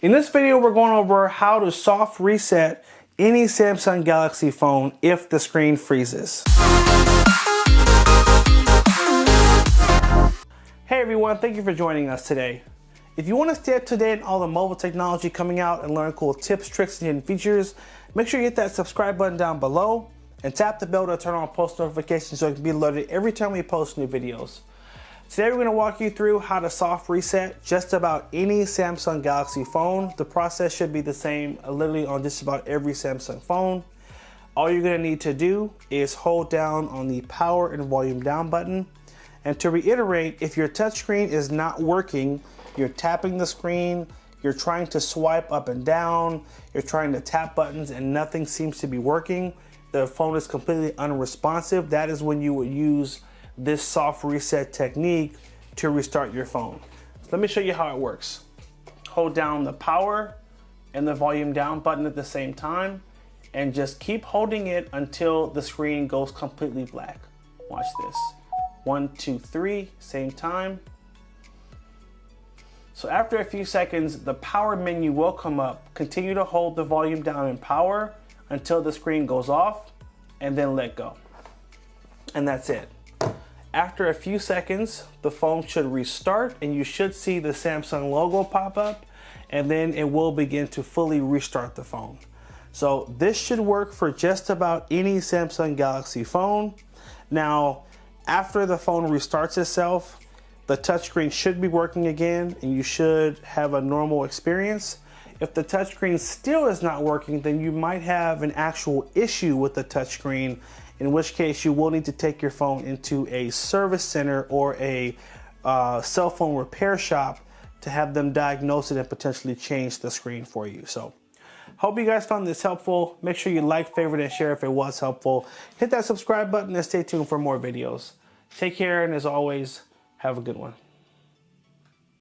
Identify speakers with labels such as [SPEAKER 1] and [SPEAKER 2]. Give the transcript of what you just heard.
[SPEAKER 1] In this video, we're going over how to soft reset any Samsung Galaxy phone if the screen freezes. Hey everyone, thank you for joining us today. If you want to stay up to date on all the mobile technology coming out and learn cool tips, tricks, and hidden features, make sure you hit that subscribe button down below and tap the bell to turn on post notifications so you can be alerted every time we post new videos. Today we're going to walk you through how to soft reset just about any Samsung Galaxy phone. The process should be the same literally on just about every Samsung phone. All you're going to need to do is hold down on the power and volume down button. And to reiterate, if your touchscreen is not working, you're tapping the screen, you're trying to swipe up and down, you're trying to tap buttons and nothing seems to be working, the phone is completely unresponsive, that is when you would use this soft reset technique to restart your phone. Let me show you how it works. Hold down the power and the volume down button at the same time and just keep holding it until the screen goes completely black. Watch this. 1, 2, 3, same time. So after a few seconds, the power menu will come up. Continue to hold the volume down and power until the screen goes off and then let go. And that's it. After a few seconds, the phone should restart and you should see the Samsung logo pop up and then it will begin to fully restart the phone. So this should work for just about any Samsung Galaxy phone. Now, after the phone restarts itself, the touchscreen should be working again and you should have a normal experience. If the touchscreen still is not working, then you might have an actual issue with the touchscreen, in which case you will need to take your phone into a service center or a cell phone repair shop to have them diagnose it and potentially change the screen for you. So, hope you guys found this helpful. Make sure you like, favorite, and share if it was helpful. Hit that subscribe button and stay tuned for more videos. Take care, and as always, have a good one.